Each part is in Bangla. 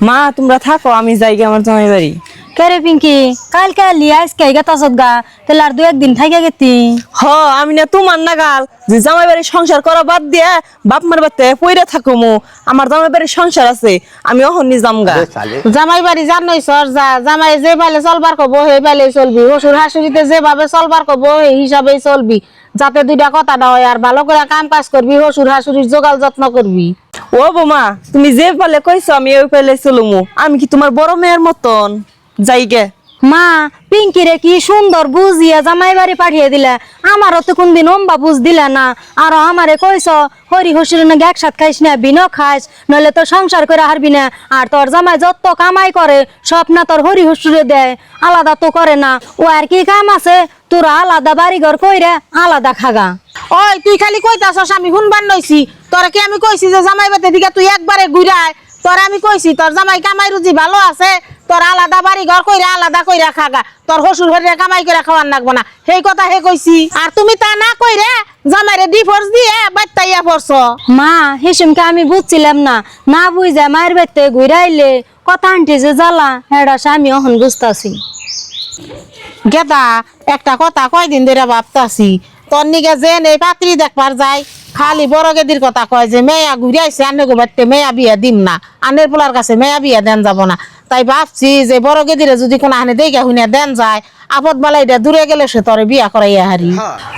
মা তোমরা থাকো, আমি যাই গে আমার জামাই বাড়ি। কেরে পিঙ্কি কালকে লিয়াইসকে গেতাছত গা তাহলে আর 2-1 দিন থাইকা গেতি। হ আমি না তোমার নাগাল যে জামাই বাড়ির সংসার করা বাদ দিয়ে বাপ মার বাড়িতে পইরা থাকো মু। আমার জামাই বাড়ির সংসার আছে, আমি অহনি জামগা। জামাই বাড়ি জানোই সর যা, জামাই যে পাইলে চলবার কব হে পাইলে চলবি, শ্বশুর শাশুড়িতে যেভাবে চলবার কব এই হিসাবেই চলবি, যাতে দুইটা কথা না হয় আর ভালো করে কাম কাজ করবি, শ্বশুর শাশুড়ির জোগাল যত্ন করবি। ও বোমা তুমি যে পালে কইছো আমি ওই পালে চলুমু। আমি কি তোমার বড় মেয়ের মতন? যাই গে। মা পিঙ্কি রে কি সুন্দর বুঝিয়া জামাই বাড়ি পাঠিয়ে দিলে, আমারও তো কোনদিন অম্বা বুঝ দিলে না। আর আমারে কইস হরি হসুর নাকি একসাথ খাইস না, বিনো খাইস, নইলে তো সংসার করে হারবি না। আর তোর জামাই যত কামাই করে সব না তোর হরি হসুরে দেয়, আলাদা তো করে না। ও আর কি কাম আছে তোরা আলাদা বাড়ি ঘর কইরে আলাদা খাগা। ওই তুই খালি কইতাছস আমি শুনবার নইছি, তোরা কি আমি কইছি যে জামাই বাড়িতে দিকে তুই একবারে ঘুরায়? তোরা আমি কইছি তোর জামাই কামাই রুজি ভালো আছে, তোর আলাদা বাড়ি ঘর কইরা আলাদা কইরা খাগা, তোর হসুর হরিয়া কামাই করে খাওয়ার লাগবো না, সেই কথা হে কইছি। আর তুমি তা না কইরে জামাইরে ডিভোর্স দিয়ে বাচ্চাইয়া পড়ছ। মা হিসুমকে আমি বুঝছিলাম না, না বুঝে মায়ের বাড়িতে ঘুরাইলে কথা আন্টি যে জ্বালা হেডা আমি অহন বুঝতাছি। গেদা একটা কথা কয়দিন ধরে ভাবতাছি, তোর নিকে যে নেই পাত্রী দেখবার যায় খালি বড় গেদির কথা কয় যে মেয়া ঘুরে আইসে আনে গো বাড়িতে মেয়া বিয়া দিম না, আনের পোলার কাছে মেয়া বিয়া দেন যাব না। তাই ভাবছি যে বড় গেদিরে যদি কোনো আনে দেখে শুনে দেন যায়, আপদ বালাইটা দূরে গেলে সে তোরে বিয়া করাইয়া হারি।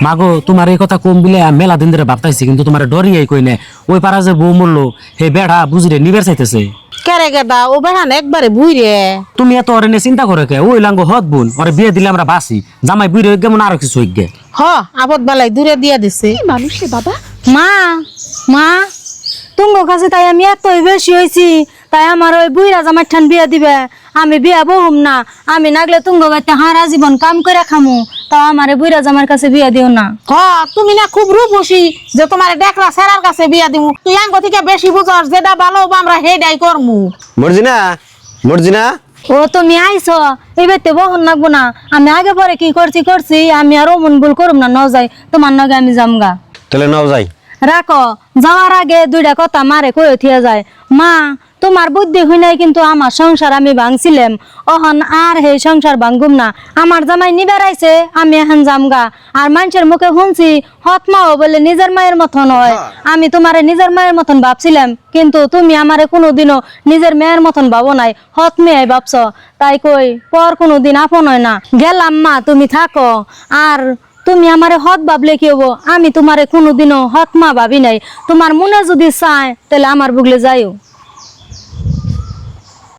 মাগো তোমার এই কথা কম বিলে মেলা দিন ধরে ভাবতাইছি, কিন্তু তোমার ডরিয়াই কই না। ওই পাড়া যে বউ মরলো হে বেড়া বুঝরে নিবের চাইতেছে। কেরে গেদা ও বেড়ান একবারে বুইরে। তুমি এত ওরে নিয়ে চিন্তা করে কে? ওই লাঙ্গ হত বোন, ওরে বিয়ে দিলে আমরা বাসি, জামাই বুইরে কেমন আরো কিছু হইক গে। হ আপদ বালাই দূরে দিয়া দিছে। মা মা তুঙ্গ কাছে তাই আমি এতই বেশি হয়েছি, তাই আমার ওই বুইরা জামাই ঠান বিয়া দিবে। আমি বিয়া বহুম না, আমি নাগলে তুঙ্গ গাইতে হারা জীবন কাম করে খামু, তাও আমার বুইরা জামার কাছে বিয়া দিও না। হ তুমি না খুব রূপসী যে তোমার ডেকরা সেরার কাছে বিয়া দিমু, তুই আঙ্গ থেকে বেশি বুঝস, যেটা ভালো হবো আমরা হেডাই করমু। মর্জিনা মর্জিনা ও তুমি আইছো এই বেতে বহন নাগবো না, আমি আগে পরে কি করছি আমি আর মন ভুল করুম না, ন যাই তোমার নগে আমি জামগা। তাহলে নাও যাই। রাখো যাওয়ার আগে দুইটা কথা মারে কয়ে থিয়া যায়। মা তোমার বুদ্ধি হই নাই, কিন্তু আমার সংসার আমি ভাঙছিলাম, অহন আর হে সংসার ভাঙগুম না। আমার জামাই নিবার আইছে, আমি এখন জামগা। আর মানুষের মুখে শুনছি হতমাও বলে নিজের মায়ের মতন হয়। আমি তোমারে নিজের মায়ের মতন ভাবছিলাম, কিন্তু তুমি আমারে কোনোদিনও নিজের মেয়ের মতন ভাবো নাই, হত মেয়ে ভাবছ। তাই কই পর কোনোদিন আপন হয় না। গেলাম মা, তুমি থাকো। আর তুমি আমারে হত ভাবলে কি হবো? আমি তোমারে কোনোদিনও হত মা ভাবি নাই। তোমার মনে যদি চায় তাহলে আমার বুগলে যাইও।